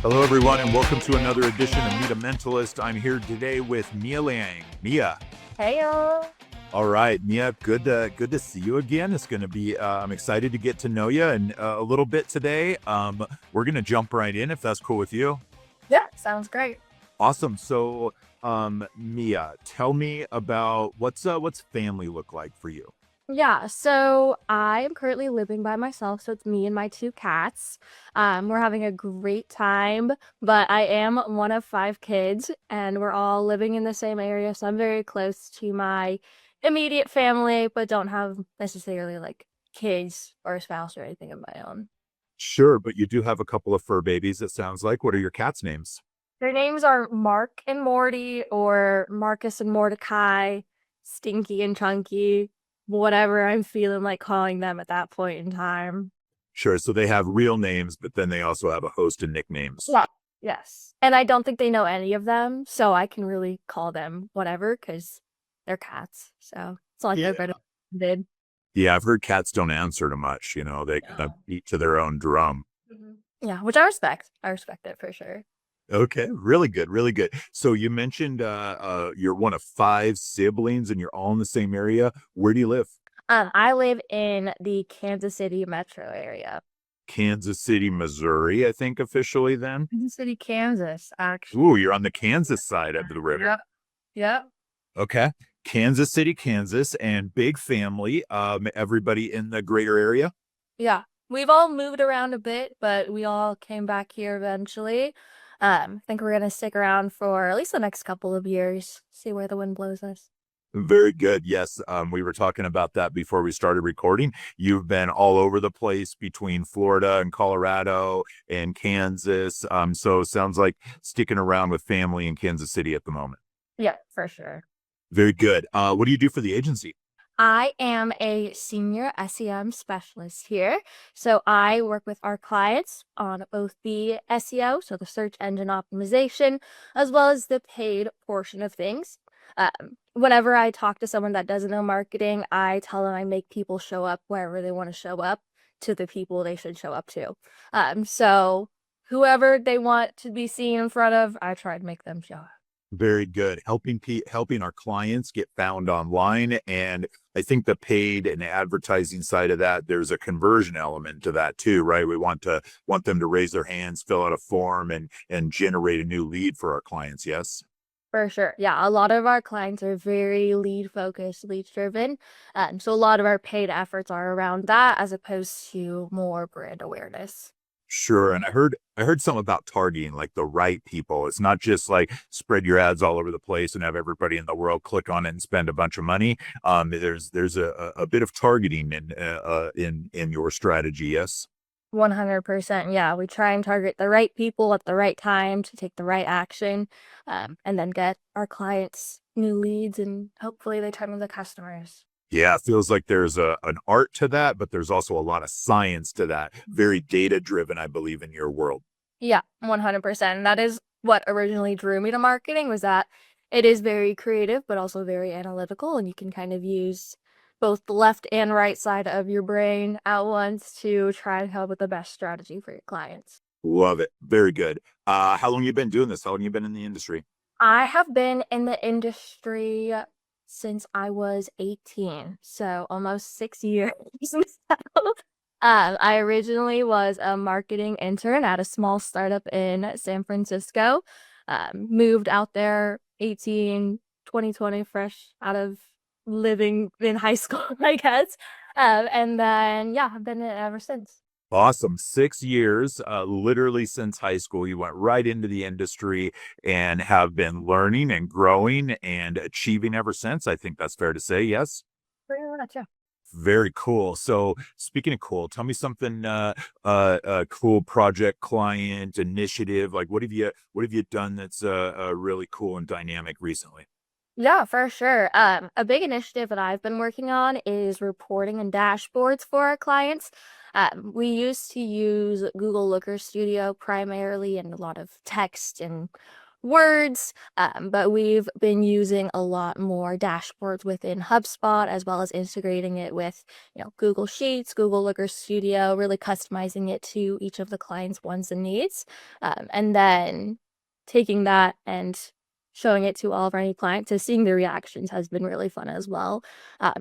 Hello, everyone, and welcome to another edition of Meet a Mentalist. I'm here today with Mia Liang. Mia. Hey y'all. All right, Mia. Good to see you again. It's going to be. I'm excited to get to know you and a little bit today. We're going to jump right in if that's cool with you. Yeah, sounds great. Awesome. So, Mia, tell me about what's family look like for you? Yeah, so I am currently living by myself, so it's me and my two cats. We're having a great time, but I am one of five kids, and we're all living in the same area, so I'm very close to my immediate family, but don't have necessarily like kids or a spouse or anything of my own. Sure, but you do have a couple of fur babies. It sounds like. What are your cats' names? Their names are Mark and Morty, or Marcus and Mordecai, Stinky and Chunky, whatever I'm feeling like calling them at that point in time. Sure. So they have real names, but then they also have a host of nicknames. Yeah. Yes. And I don't think they know any of them, so I can really call them whatever because they're cats. So it's not like Yeah. they're did. Yeah, I've heard cats don't answer to much. They kind of beat to their own drum. Yeah, which I respect. I respect it for sure. Okay, really good, really good. So you mentioned you're one of five siblings and you're all in the same area. Where do you live? I live in the Kansas City metro area. Kansas City, Missouri, I think officially then. Kansas City, Kansas, actually. Ooh, you're on the Kansas side of the river. Yep. Yep. Okay. Kansas City, Kansas, and big family. Everybody in the greater area. Yeah. We've all moved around a bit, but we all came back here eventually. I think we're gonna stick around for at least the next couple of years, see where the wind blows us. Very good. Yes. We were talking about that before we started recording. You've been all over the place between Florida and Colorado and Kansas. So sounds like sticking around with family in Kansas City at the moment. Yeah, for sure. Very good. What do you do for the agency? I am a senior SEM specialist here. So I work with our clients on both the SEO, so the search engine optimization, as well as the paid portion of things. Whenever I talk to someone that doesn't know marketing, I tell them I make people show up wherever they want to show up to the people they should show up to. So whoever they want to be seen in front of, I try to make them show up. Very good. Helping our clients get found online. And I think the paid and advertising side of that, there's a conversion element to that too, right? We want them to raise their hands, fill out a form and generate a new lead for our clients. Yes. For sure. Yeah, a lot of our clients are very lead focused, lead driven. So a lot of our paid efforts are around that as opposed to more brand awareness. Sure. And I heard something about targeting like the right people. It's not just like spread your ads all over the place and have everybody in the world click on it and spend a bunch of money. There's a bit of targeting in your strategy. Yes. 100%. Yeah, we try and target the right people at the right time to take the right action, and then get our clients new leads and hopefully they turn into customers. Yeah, it feels like there's an art to that, but there's also a lot of science to that. Very data driven, I believe, in your world. Yeah, 100%. And that is what originally drew me to marketing was that it is very creative, but also very analytical. And you can kind of use both the left and right side of your brain at once to try and come up with the best strategy for your clients. Love it. Very good. How long you been doing this? How long you been in the industry? I have been in the industry since I was 18, so almost 6 years now. I originally was a marketing intern at a small startup in San Francisco. Moved out there 2020, fresh out of living in high school, I guess. And then, yeah, I've been in it ever since. Awesome. 6 years, literally since high school. You went right into the industry and have been learning and growing and achieving ever since. I think that's fair to say. Yes. Pretty much, yeah. Very cool. So speaking of cool, tell me something cool project, client, initiative. Like what have you done that's really cool and dynamic recently? Yeah, for sure. A big initiative that I've been working on is reporting and dashboards for our clients. We used to use Google Looker Studio primarily and a lot of text and words, but we've been using a lot more dashboards within HubSpot, as well as integrating it with, Google Sheets, Google Looker Studio, really customizing it to each of the client's wants and needs, and then taking that and showing it to all of our new clients. So seeing the reactions has been really fun as well.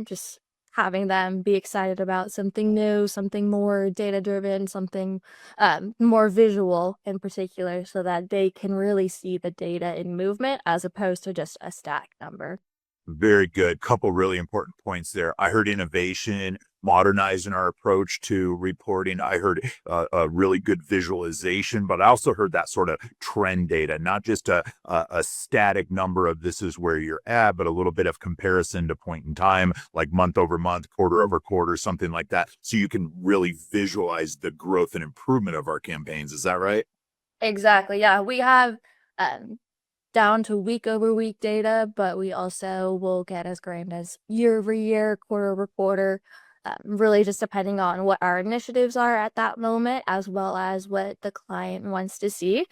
Just having them be excited about something new, something more data driven, something more visual in particular, so that they can really see the data in movement as opposed to just a static number. Very good. Couple really important points there. I heard innovation, modernizing our approach to reporting. I heard a really good visualization, but I also heard that sort of trend data, not just a static number of this is where you're at, but a little bit of comparison to point in time, like month over month, quarter over quarter, something like that. So you can really visualize the growth and improvement of our campaigns. Is that right? Exactly. Yeah, we have um, down to week over week data, but we also will get as grand as year over year, quarter over quarter, really just depending on what our initiatives are at that moment, as well as what the client wants to see.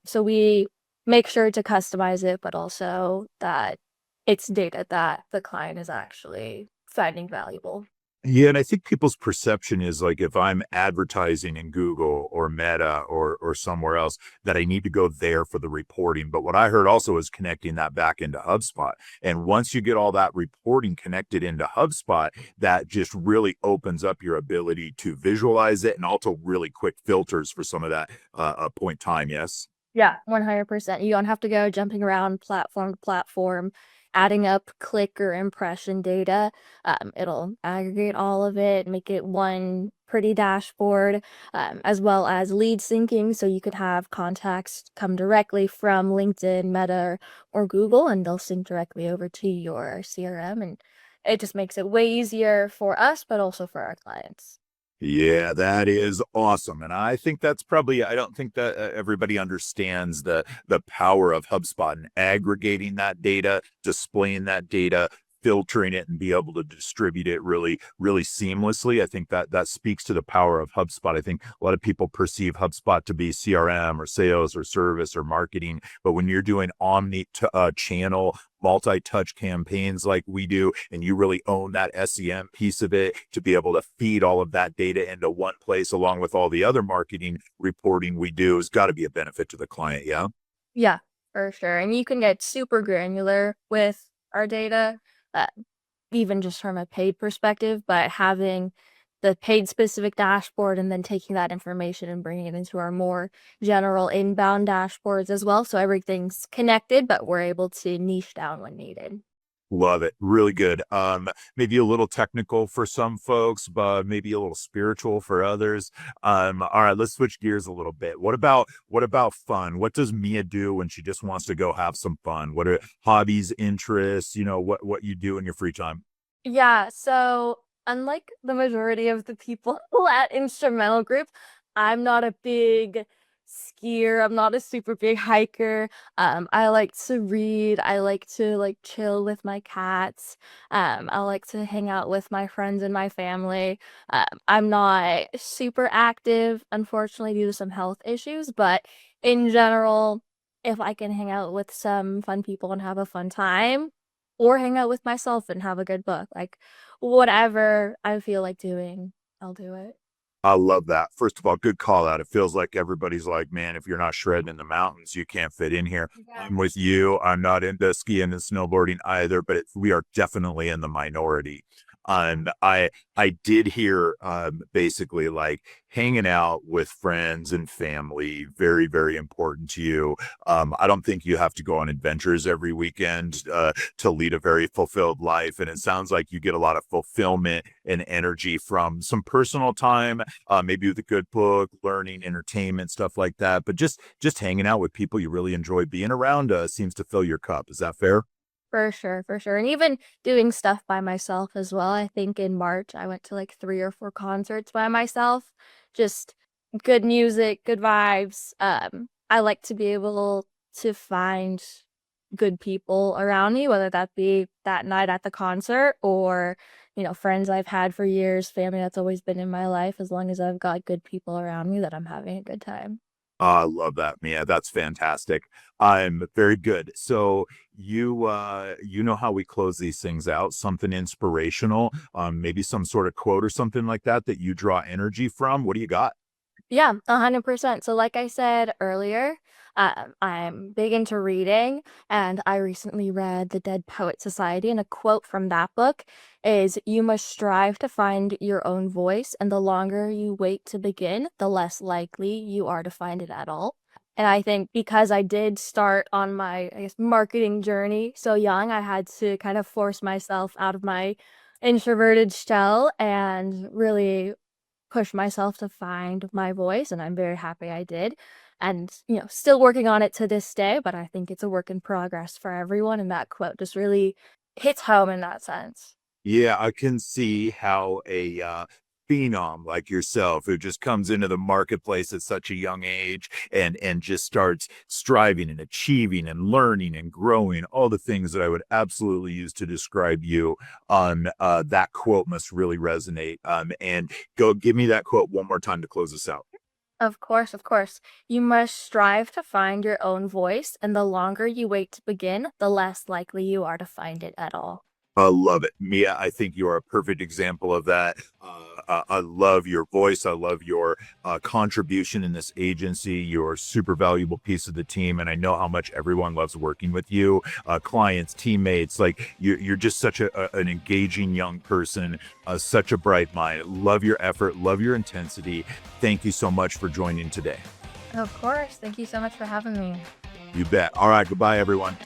So we make sure to customize it, but also that it's data that the client is actually finding valuable. Yeah, and I think people's perception is like if I'm advertising in Google or Meta or somewhere else that I need to go there for the reporting. But what I heard also is connecting that back into HubSpot. And once you get all that reporting connected into HubSpot, that just really opens up your ability to visualize it and also really quick filters for some of that point time. Yes. Yeah, 100%. You don't have to go jumping around platform to platform, adding up click or impression data. It'll aggregate all of it, make it one pretty dashboard, as well as lead syncing. So you could have contacts come directly from LinkedIn, Meta, or Google, and they'll sync directly over to your CRM. And it just makes it way easier for us, but also for our clients. Yeah, that is awesome. And I think that's probably I don't think that everybody understands the power of HubSpot and aggregating that data, displaying that data, filtering it and be able to distribute it really seamlessly. I think that that speaks to the power of HubSpot. I think a lot of people perceive HubSpot to be CRM or sales or service or marketing, but when you're doing omni channel multi-touch campaigns like we do, and you really own that SEM piece of it to be able to feed all of that data into one place along with all the other marketing reporting we do has got to be a benefit to the client. Yeah. Yeah, for sure. And you can get super granular with our data, uh, even just from a paid perspective, but having the paid specific dashboard and then taking that information and bringing it into our more general inbound dashboards as well. So everything's connected, but we're able to niche down when needed. Love it. Really good. Maybe a little technical for some folks, but maybe a little spiritual for others. All right, let's switch gears a little bit. What about fun? What does Mia do when she just wants to go have some fun? What are hobbies, interests, what you do in your free time? Yeah, so unlike the majority of the people at Instrumental Group, I'm not a big skier. I'm not a super big hiker. I like to read. I like to like chill with my cats. I like to hang out with my friends and my family. I'm not super active, unfortunately, due to some health issues, but in general, if I can hang out with some fun people and have a fun time, or hang out with myself and have a good book. Like, whatever I feel like doing, I'll do it. I love that. First of all, good call out. It feels like everybody's like, man, if you're not shredding in the mountains, you can't fit in here. Yeah. I'm with you. I'm not into skiing and snowboarding either, but we are definitely in the minority. I did hear basically like hanging out with friends and family, very important to you. I don't think you have to go on adventures every weekend to lead a very fulfilled life. And it sounds like you get a lot of fulfillment and energy from some personal time, maybe with a good book, learning, entertainment, stuff like that. But just hanging out with people you really enjoy being around seems to fill your cup. Is that fair? For sure, for sure. And even doing stuff by myself as well. I think in March, I went to like 3 or 4 concerts by myself. Just good music, good vibes. I like to be able to find good people around me, whether that be that night at the concert or, friends I've had for years, family that's always been in my life, as long as I've got good people around me that I'm having a good time. I love that, Mia. That's fantastic. I'm very good. So you know how we close these things out, something inspirational, maybe some sort of quote or something like that that you draw energy from. What do you got? Yeah, 100%. So, like I said earlier, I'm big into reading, and I recently read The Dead Poet Society, and a quote from that book is, "You must strive to find your own voice, and the longer you wait to begin, the less likely you are to find it at all." And I think because I did start on my, I guess, marketing journey so young, I had to kind of force myself out of my introverted shell and really push myself to find my voice, and I'm very happy I did. And, still working on it to this day, but I think it's a work in progress for everyone. And that quote just really hits home in that sense. Yeah, I can see how a phenom like yourself, who just comes into the marketplace at such a young age and just starts striving and achieving and learning and growing, all the things that I would absolutely use to describe you. That quote must really resonate. And go give me that quote one more time to close us out. Of course, of course. You must strive to find your own voice, and the longer you wait to begin, the less likely you are to find it at all. I love it. Mia, I think you are a perfect example of that. I love your voice. I love your contribution in this agency. You're a super valuable piece of the team. And I know how much everyone loves working with you, clients, teammates. Like you're just such an engaging young person, such a bright mind. Love your effort, love your intensity. Thank you so much for joining today. Of course. Thank you so much for having me. You bet. All right. Goodbye, everyone.